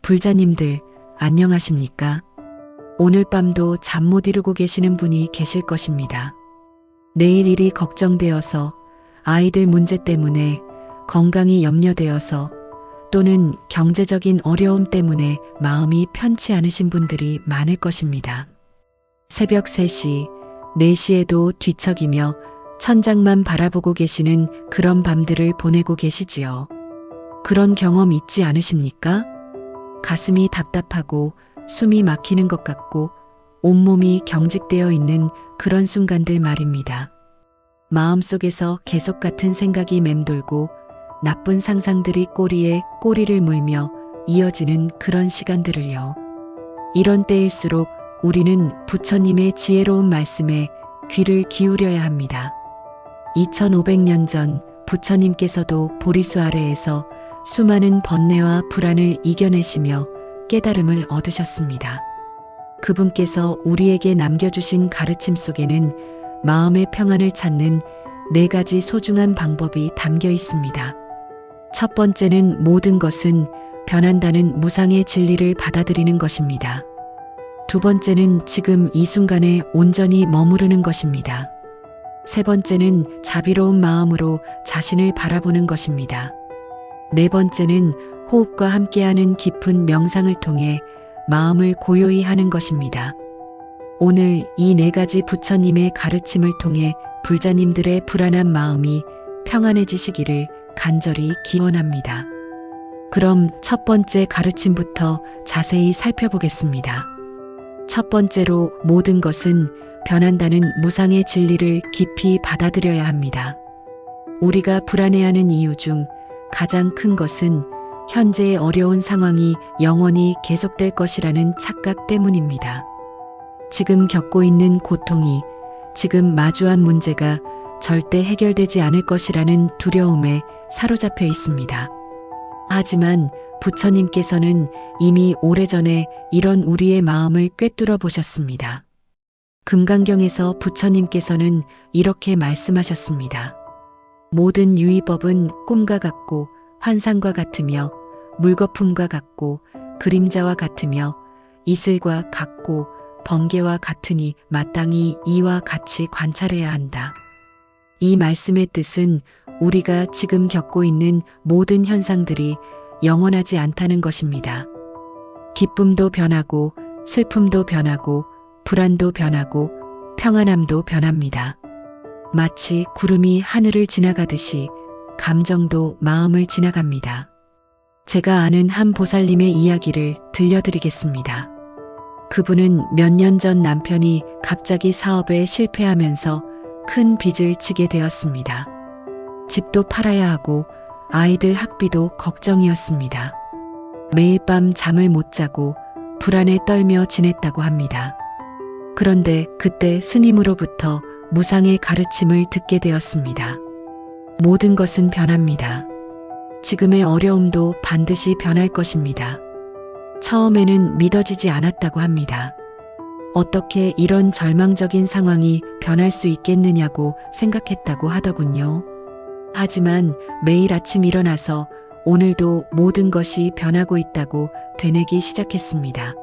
불자님들, 안녕하십니까? 오늘 밤도 잠 못 이루고 계시는 분이 계실 것입니다. 내일 일이 걱정되어서, 아이들 문제 때문에, 건강이 염려되어서, 또는 경제적인 어려움 때문에 마음이 편치 않으신 분들이 많을 것입니다. 새벽 3시, 4시에도 뒤척이며 천장만 바라보고 계시는 그런 밤들을 보내고 계시지요. 그런 경험 있지 않으십니까? 가슴이 답답하고 숨이 막히는 것 같고 온몸이 경직되어 있는 그런 순간들 말입니다. 마음속에서 계속 같은 생각이 맴돌고 나쁜 상상들이 꼬리에 꼬리를 물며 이어지는 그런 시간들을요. 이런 때일수록 우리는 부처님의 지혜로운 말씀에 귀를 기울여야 합니다. 2500년 전 부처님께서도 보리수 아래에서 수많은 번뇌와 불안을 이겨내시며 깨달음을 얻으셨습니다. 그분께서 우리에게 남겨주신 가르침 속에는 마음의 평안을 찾는 4가지 소중한 방법이 담겨 있습니다. 첫 번째는 모든 것은 변한다는 무상의 진리를 받아들이는 것입니다. 두 번째는 지금 이 순간에 온전히 머무르는 것입니다. 세 번째는 자비로운 마음으로 자신을 바라보는 것입니다. 네 번째는 호흡과 함께하는 깊은 명상을 통해 마음을 고요히 하는 것입니다. 오늘 이 4가지 부처님의 가르침을 통해 불자님들의 불안한 마음이 평안해지시기를 간절히 기원합니다. 그럼 첫 번째 가르침부터 자세히 살펴보겠습니다. 첫 번째로 모든 것은 변한다는 무상의 진리를 깊이 받아들여야 합니다. 우리가 불안해하는 이유 중 가장 큰 것은 현재의 어려운 상황이 영원히 계속될 것이라는 착각 때문입니다. 지금 겪고 있는 고통이, 지금 마주한 문제가 절대 해결되지 않을 것이라는 두려움에 사로잡혀 있습니다. 하지만 부처님께서는 이미 오래전에 이런 우리의 마음을 꿰뚫어 보셨습니다. 금강경에서 부처님께서는 이렇게 말씀하셨습니다. 모든 유의법은 꿈과 같고 환상과 같으며 물거품과 같고 그림자와 같으며 이슬과 같고 번개와 같으니 마땅히 이와 같이 관찰해야 한다. 이 말씀의 뜻은 우리가 지금 겪고 있는 모든 현상들이 영원하지 않다는 것입니다. 기쁨도 변하고 슬픔도 변하고 불안도 변하고 평안함도 변합니다. 마치 구름이 하늘을 지나가듯이 감정도 마음을 지나갑니다. 제가 아는 한 보살님의 이야기를 들려드리겠습니다. 그분은 몇 년 전 남편이 갑자기 사업에 실패하면서 큰 빚을 지게 되었습니다. 집도 팔아야 하고 아이들 학비도 걱정이었습니다. 매일 밤 잠을 못 자고 불안에 떨며 지냈다고 합니다. 그런데 그때 스님으로부터 무상의 가르침을 듣게 되었습니다. 모든 것은 변합니다. 지금의 어려움도 반드시 변할 것입니다. 처음에는 믿어지지 않았다고 합니다. 어떻게 이런 절망적인 상황이 변할 수 있겠느냐고 생각했다고 하더군요. 하지만 매일 아침 일어나서 오늘도 모든 것이 변하고 있다고 되뇌기 시작했습니다.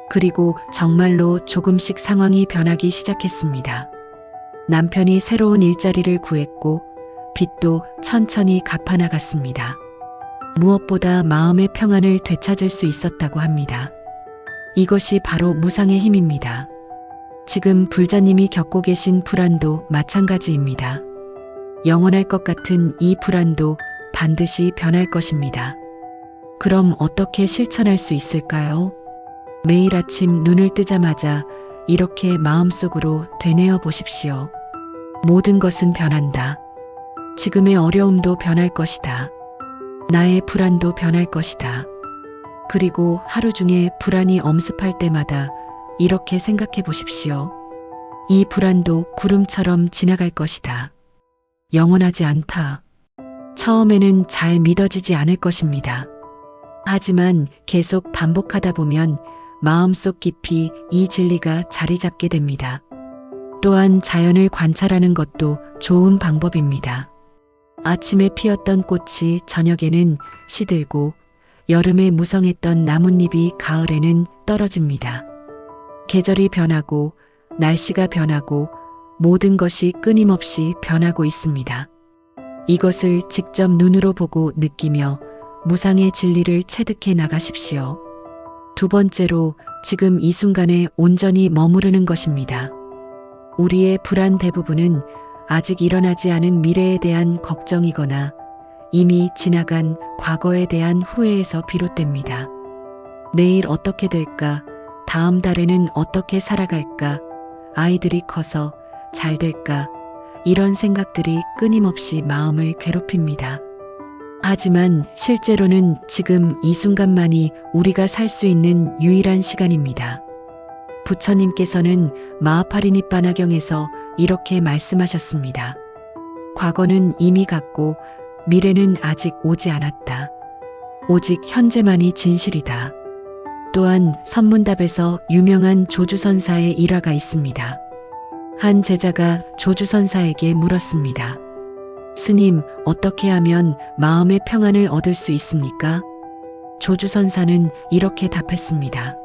그리고 정말로 조금씩 상황이 변하기 시작했습니다. 남편이 새로운 일자리를 구했고 빚도 천천히 갚아나갔습니다. 무엇보다 마음의 평안을 되찾을 수 있었다고 합니다. 이것이 바로 무상의 힘입니다. 지금 불자님이 겪고 계신 불안도 마찬가지입니다. 영원할 것 같은 이 불안도 반드시 변할 것입니다. 그럼 어떻게 실천할 수 있을까요? 매일 아침 눈을 뜨자마자 이렇게 마음속으로 되뇌어 보십시오. 모든 것은 변한다. 지금의 어려움도 변할 것이다. 나의 불안도 변할 것이다. 그리고 하루 중에 불안이 엄습할 때마다 이렇게 생각해 보십시오. 이 불안도 구름처럼 지나갈 것이다. 영원하지 않다. 처음에는 잘 믿어지지 않을 것입니다. 하지만 계속 반복하다 보면 마음속 깊이 이 진리가 자리 잡게 됩니다. 또한 자연을 관찰하는 것도 좋은 방법입니다. 아침에 피었던 꽃이 저녁에는 시들고 여름에 무성했던 나뭇잎이 가을에는 떨어집니다. 계절이 변하고 날씨가 변하고 모든 것이 끊임없이 변하고 있습니다. 이것을 직접 눈으로 보고 느끼며 무상의 진리를 체득해 나가십시오. 두 번째로 지금 이 순간에 온전히 머무르는 것입니다. 우리의 불안 대부분은 아직 일어나지 않은 미래에 대한 걱정이거나 이미 지나간 과거에 대한 후회에서 비롯됩니다. 내일 어떻게 될까? 다음 달에는 어떻게 살아갈까? 아이들이 커서 잘 될까? 이런 생각들이 끊임없이 마음을 괴롭힙니다. 하지만 실제로는 지금 이 순간만이 우리가 살 수 있는 유일한 시간입니다. 부처님께서는 마하파리니빠나경에서 이렇게 말씀하셨습니다. 과거는 이미 갔고 미래는 아직 오지 않았다. 오직 현재만이 진실이다. 또한 선문답에서 유명한 조주선사의 일화가 있습니다. 한 제자가 조주선사에게 물었습니다. 스님, 어떻게 하면 마음의 평안을 얻을 수 있습니까? 조주선사는 이렇게 답했습니다.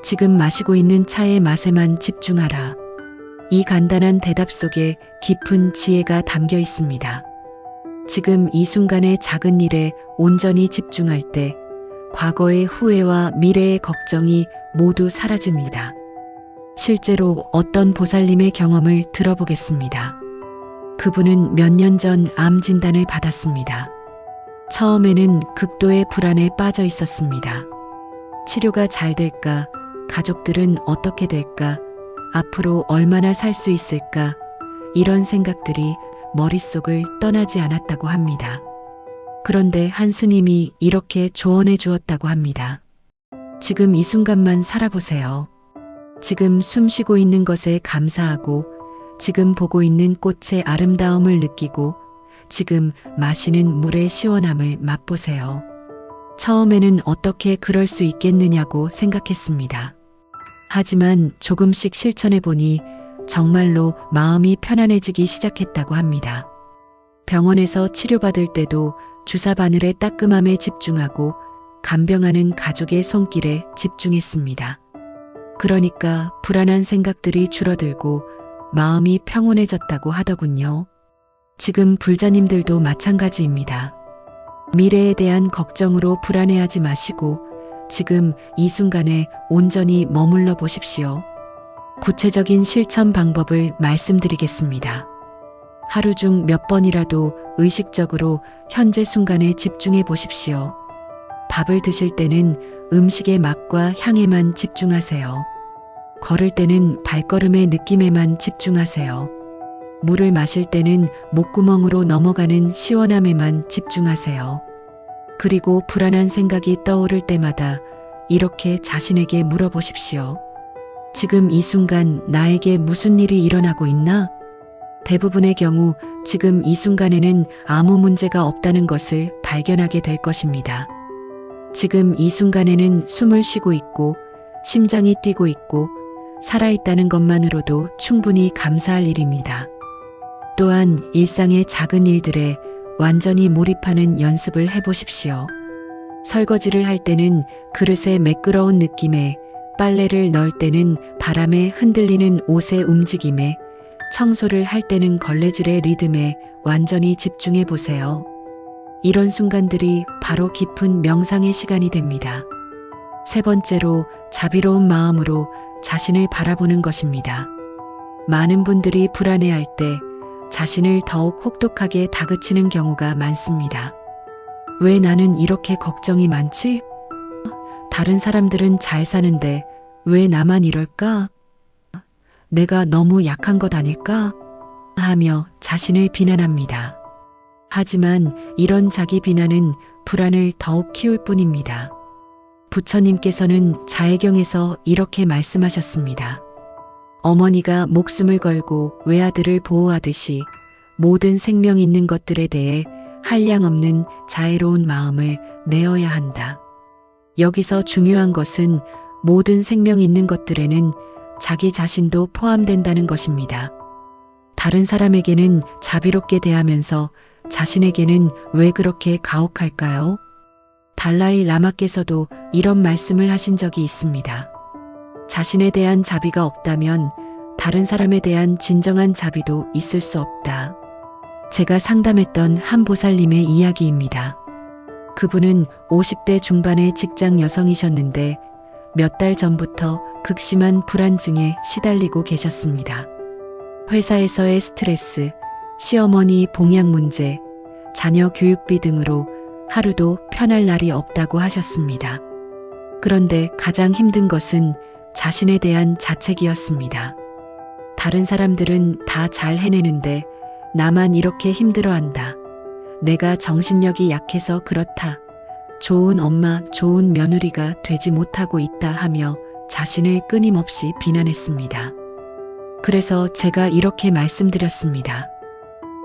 지금 마시고 있는 차의 맛에만 집중하라. 이 간단한 대답 속에 깊은 지혜가 담겨 있습니다. 지금 이 순간의 작은 일에 온전히 집중할 때 과거의 후회와 미래의 걱정이 모두 사라집니다. 실제로 어떤 보살님의 경험을 들어보겠습니다. 그분은 몇 년 전 암 진단을 받았습니다. 처음에는 극도의 불안에 빠져 있었습니다. 치료가 잘 될까? 가족들은 어떻게 될까? 앞으로 얼마나 살 수 있을까? 이런 생각들이 머릿속을 떠나지 않았다고 합니다. 그런데 한 스님이 이렇게 조언해 주었다고 합니다. 지금 이 순간만 살아보세요. 지금 숨 쉬고 있는 것에 감사하고 지금 보고 있는 꽃의 아름다움을 느끼고 지금 마시는 물의 시원함을 맛보세요. 처음에는 어떻게 그럴 수 있겠느냐고 생각했습니다. 하지만 조금씩 실천해 보니 정말로 마음이 편안해지기 시작했다고 합니다. 병원에서 치료받을 때도 주사 바늘의 따끔함에 집중하고 간병하는 가족의 손길에 집중했습니다. 그러니까 불안한 생각들이 줄어들고 마음이 평온해졌다고 하더군요. 지금 불자님들도 마찬가지입니다. 미래에 대한 걱정으로 불안해하지 마시고 지금 이 순간에 온전히 머물러 보십시오. 구체적인 실천 방법을 말씀드리겠습니다. 하루 중 몇 번이라도 의식적으로 현재 순간에 집중해 보십시오. 밥을 드실 때는 음식의 맛과 향에만 집중하세요. 걸을 때는 발걸음의 느낌에만 집중하세요. 물을 마실 때는 목구멍으로 넘어가는 시원함에만 집중하세요. 그리고 불안한 생각이 떠오를 때마다 이렇게 자신에게 물어보십시오. 지금 이 순간 나에게 무슨 일이 일어나고 있나? 대부분의 경우 지금 이 순간에는 아무 문제가 없다는 것을 발견하게 될 것입니다. 지금 이 순간에는 숨을 쉬고 있고 심장이 뛰고 있고 살아있다는 것만으로도 충분히 감사할 일입니다. 또한 일상의 작은 일들에 완전히 몰입하는 연습을 해보십시오. 설거지를 할 때는 그릇의 매끄러운 느낌에, 빨래를 넣을 때는 바람에 흔들리는 옷의 움직임에, 청소를 할 때는 걸레질의 리듬에 완전히 집중해 보세요. 이런 순간들이 바로 깊은 명상의 시간이 됩니다. 세 번째로 자비로운 마음으로 자신을 바라보는 것입니다. 많은 분들이 불안해할 때 자신을 더욱 혹독하게 다그치는 경우가 많습니다. 왜 나는 이렇게 걱정이 많지? 다른 사람들은 잘 사는데 왜 나만 이럴까? 내가 너무 약한 것 아닐까? 하며 자신을 비난합니다. 하지만 이런 자기 비난은 불안을 더욱 키울 뿐입니다. 부처님께서는 자해경에서 이렇게 말씀하셨습니다. 어머니가 목숨을 걸고 외아들을 보호하듯이 모든 생명 있는 것들에 대해 한량없는 자애로운 마음을 내어야 한다. 여기서 중요한 것은 모든 생명 있는 것들에는 자기 자신도 포함된다는 것입니다. 다른 사람에게는 자비롭게 대하면서 자신에게는 왜 그렇게 가혹할까요? 달라이 라마께서도 이런 말씀을 하신 적이 있습니다. 자신에 대한 자비가 없다면 다른 사람에 대한 진정한 자비도 있을 수 없다. 제가 상담했던 한 보살님의 이야기입니다. 그분은 50대 중반의 직장 여성이셨는데 몇 달 전부터 극심한 불안증에 시달리고 계셨습니다. 회사에서의 스트레스, 시어머니 봉양 문제, 자녀 교육비 등으로 하루도 편할 날이 없다고 하셨습니다. 그런데 가장 힘든 것은 자신에 대한 자책이었습니다. 다른 사람들은 다 잘 해내는데 나만 이렇게 힘들어한다. 내가 정신력이 약해서 그렇다. 좋은 엄마, 좋은 며느리가 되지 못하고 있다 하며 자신을 끊임없이 비난했습니다. 그래서 제가 이렇게 말씀드렸습니다.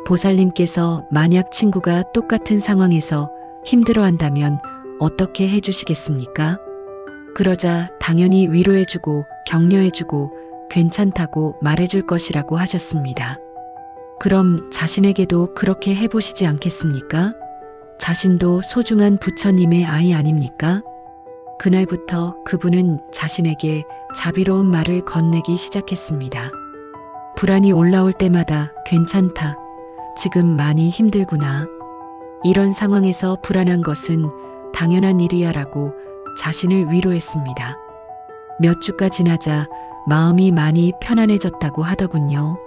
보살님께서 만약 친구가 똑같은 상황에서 힘들어한다면 어떻게 해주시겠습니까? 그러자 당연히 위로해주고 격려해주고 괜찮다고 말해줄 것이라고 하셨습니다. 그럼 자신에게도 그렇게 해보시지 않겠습니까? 자신도 소중한 부처님의 아이 아닙니까? 그날부터 그분은 자신에게 자비로운 말을 건네기 시작했습니다. 불안이 올라올 때마다 괜찮다. 지금 많이 힘들구나. 이런 상황에서 불안한 것은 당연한 일이야 라고 자신을 위로했습니다. 몇 주가 지나자 마음이 많이 편안해졌다고 하더군요.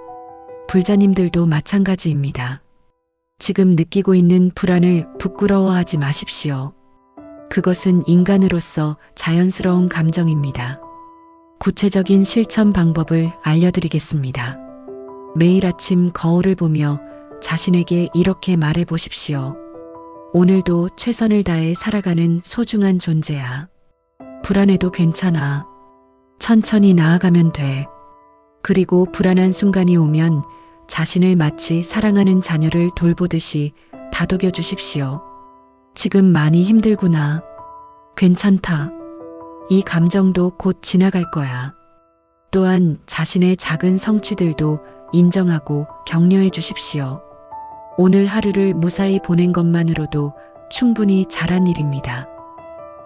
불자님들도 마찬가지입니다. 지금 느끼고 있는 불안을 부끄러워하지 마십시오. 그것은 인간으로서 자연스러운 감정입니다. 구체적인 실천 방법을 알려드리겠습니다. 매일 아침 거울을 보며 자신에게 이렇게 말해 보십시오. 오늘도 최선을 다해 살아가는 소중한 존재야. 불안해도 괜찮아. 천천히 나아가면 돼. 그리고 불안한 순간이 오면 자신을 마치 사랑하는 자녀를 돌보듯이 다독여 주십시오. 지금 많이 힘들구나. 괜찮다. 이 감정도 곧 지나갈 거야. 또한 자신의 작은 성취들도 인정하고 격려해 주십시오. 오늘 하루를 무사히 보낸 것만으로도 충분히 잘한 일입니다.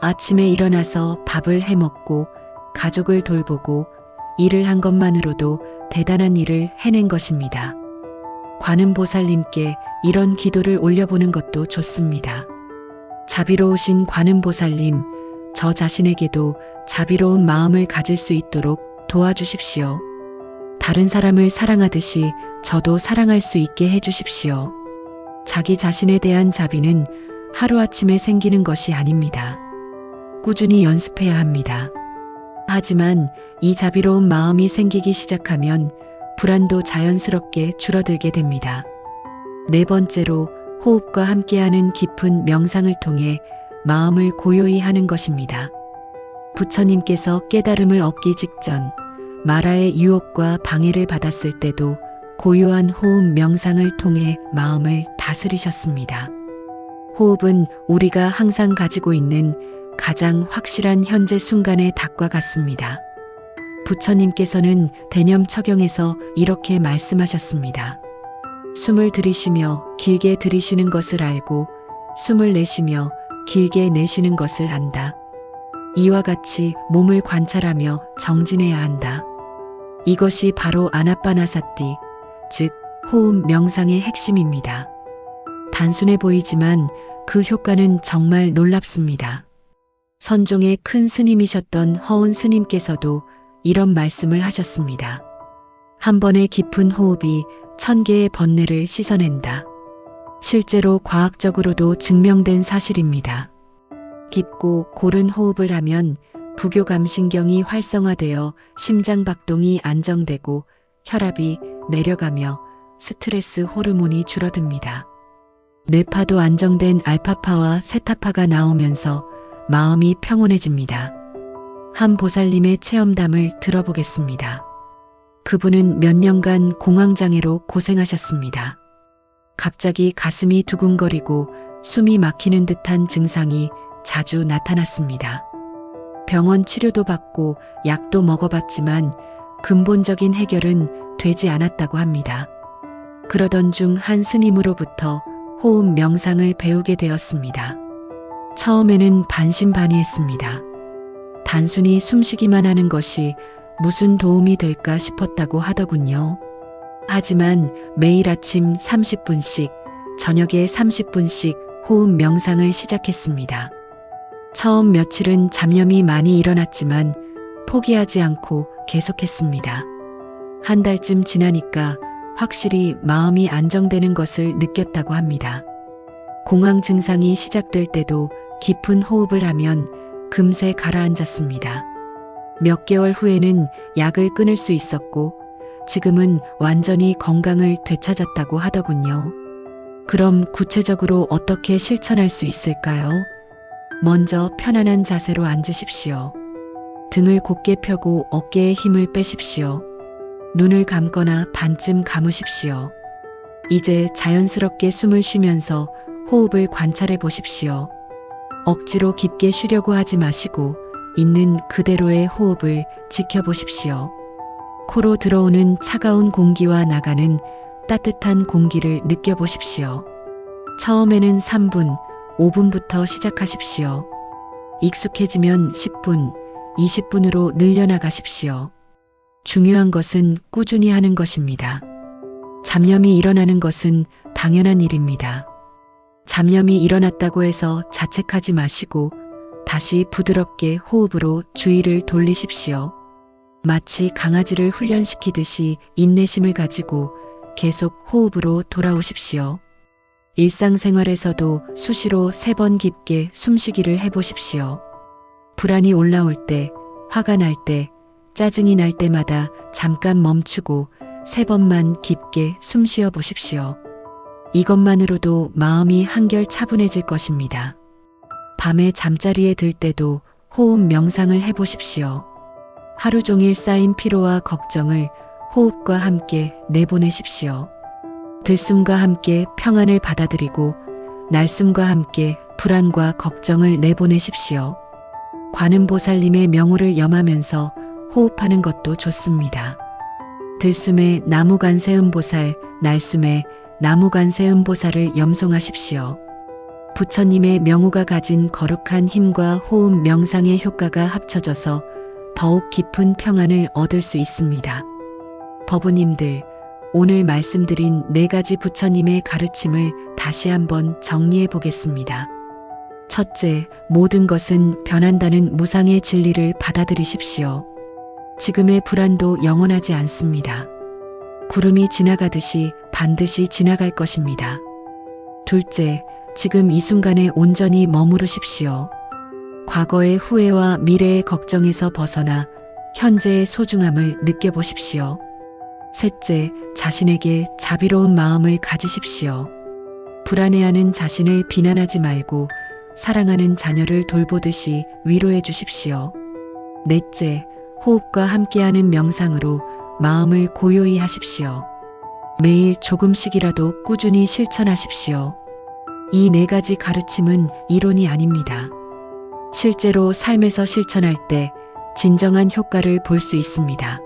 아침에 일어나서 밥을 해 먹고 가족을 돌보고 일을 한 것만으로도 대단한 일을 해낸 것입니다. 관음보살님께 이런 기도를 올려보는 것도 좋습니다. 자비로우신 관음보살님, 저 자신에게도 자비로운 마음을 가질 수 있도록 도와주십시오. 다른 사람을 사랑하듯이 저도 사랑할 수 있게 해주십시오. 자기 자신에 대한 자비는 하루아침에 생기는 것이 아닙니다. 꾸준히 연습해야 합니다. 하지만 이 자비로운 마음이 생기기 시작하면 불안도 자연스럽게 줄어들게 됩니다. 네 번째로 호흡과 함께하는 깊은 명상을 통해 마음을 고요히 하는 것입니다. 부처님께서 깨달음을 얻기 직전 마라의 유혹과 방해를 받았을 때도 고요한 호흡 명상을 통해 마음을 다스리셨습니다. 호흡은 우리가 항상 가지고 있는 가장 확실한 현재 순간의 닭과 같습니다. 부처님께서는 대념처경에서 이렇게 말씀하셨습니다. 숨을 들이쉬며 길게 들이쉬는 것을 알고 숨을 내쉬며 길게 내쉬는 것을 안다. 이와 같이 몸을 관찰하며 정진해야 한다. 이것이 바로 아나빠나사티, 즉 호흡 명상의 핵심입니다. 단순해 보이지만 그 효과는 정말 놀랍습니다. 선종의 큰 스님이셨던 허운 스님께서도 이런 말씀을 하셨습니다. 한 번의 깊은 호흡이 1000개의 번뇌를 씻어낸다. 실제로 과학적으로도 증명된 사실입니다. 깊고 고른 호흡을 하면 부교감신경이 활성화되어 심장박동이 안정되고 혈압이 내려가며 스트레스 호르몬이 줄어듭니다. 뇌파도 안정된 알파파와 세타파가 나오면서 마음이 평온해집니다. 한 보살님의 체험담을 들어보겠습니다. 그분은 몇 년간 공황장애로 고생하셨습니다. 갑자기 가슴이 두근거리고 숨이 막히는 듯한 증상이 자주 나타났습니다. 병원 치료도 받고 약도 먹어봤지만 근본적인 해결은 되지 않았다고 합니다. 그러던 중 한 스님으로부터 호흡 명상을 배우게 되었습니다. 처음에는 반신반의했습니다. 단순히 숨쉬기만 하는 것이 무슨 도움이 될까 싶었다고 하더군요. 하지만 매일 아침 30분씩, 저녁에 30분씩 호흡 명상을 시작했습니다. 처음 며칠은 잡념이 많이 일어났지만 포기하지 않고 계속했습니다. 한 달쯤 지나니까 확실히 마음이 안정되는 것을 느꼈다고 합니다. 공황 증상이 시작될 때도 깊은 호흡을 하면 금세 가라앉았습니다. 몇 개월 후에는 약을 끊을 수 있었고 지금은 완전히 건강을 되찾았다고 하더군요. 그럼 구체적으로 어떻게 실천할 수 있을까요? 먼저 편안한 자세로 앉으십시오. 등을 곧게 펴고 어깨에 힘을 빼십시오. 눈을 감거나 반쯤 감으십시오. 이제 자연스럽게 숨을 쉬면서 호흡을 관찰해 보십시오. 억지로 깊게 쉬려고 하지 마시고 있는 그대로의 호흡을 지켜보십시오. 코로 들어오는 차가운 공기와 나가는 따뜻한 공기를 느껴보십시오. 처음에는 3분, 5분부터 시작하십시오. 익숙해지면 10분, 20분으로 늘려나가십시오. 중요한 것은 꾸준히 하는 것입니다. 잡념이 일어나는 것은 당연한 일입니다. 잡념이 일어났다고 해서 자책하지 마시고 다시 부드럽게 호흡으로 주의를 돌리십시오. 마치 강아지를 훈련시키듯이 인내심을 가지고 계속 호흡으로 돌아오십시오. 일상생활에서도 수시로 3번 깊게 숨쉬기를 해보십시오. 불안이 올라올 때, 화가 날 때, 짜증이 날 때마다 잠깐 멈추고 3번만 깊게 숨 쉬어 보십시오. 이것만으로도 마음이 한결 차분해질 것입니다. 밤에 잠자리에 들 때도 호흡 명상을 해보십시오. 하루 종일 쌓인 피로와 걱정을 호흡과 함께 내보내십시오. 들숨과 함께 평안을 받아들이고 날숨과 함께 불안과 걱정을 내보내십시오. 관음보살님의 명호를 염하면서 호흡하는 것도 좋습니다. 들숨에 나무관세음보살, 날숨에 나무관세음보살을 염송하십시오. 부처님의 명호가 가진 거룩한 힘과 호흡 명상의 효과가 합쳐져서 더욱 깊은 평안을 얻을 수 있습니다. 법우님들, 오늘 말씀드린 4가지 부처님의 가르침을 다시 한번 정리해 보겠습니다. 첫째, 모든 것은 변한다는 무상의 진리를 받아들이십시오. 지금의 불안도 영원하지 않습니다. 구름이 지나가듯이 반드시 지나갈 것입니다. 둘째, 지금 이 순간에 온전히 머무르십시오. 과거의 후회와 미래의 걱정에서 벗어나 현재의 소중함을 느껴보십시오. 셋째, 자신에게 자비로운 마음을 가지십시오. 불안해하는 자신을 비난하지 말고 사랑하는 자녀를 돌보듯이 위로해 주십시오. 넷째, 호흡과 함께하는 명상으로 마음을 고요히 하십시오. 매일 조금씩이라도 꾸준히 실천하십시오. 이 4가지 가르침은 이론이 아닙니다. 실제로 삶에서 실천할 때 진정한 효과를 볼 수 있습니다.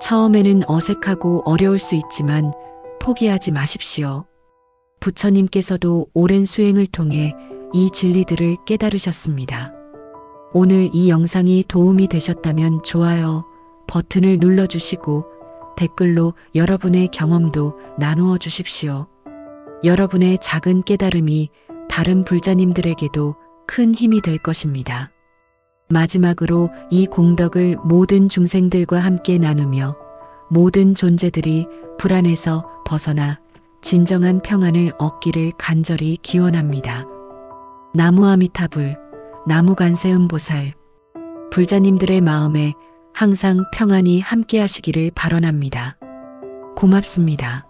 처음에는 어색하고 어려울 수 있지만 포기하지 마십시오. 부처님께서도 오랜 수행을 통해 이 진리들을 깨달으셨습니다. 오늘 이 영상이 도움이 되셨다면 좋아요 버튼을 눌러주시고 댓글로 여러분의 경험도 나누어 주십시오. 여러분의 작은 깨달음이 다른 불자님들에게도 큰 힘이 될 것입니다. 마지막으로 이 공덕을 모든 중생들과 함께 나누며 모든 존재들이 불안에서 벗어나 진정한 평안을 얻기를 간절히 기원합니다. 나무아미타불, 나무관세음보살, 불자님들의 마음에 항상 평안이 함께 하시기를 발언합니다. 고맙습니다.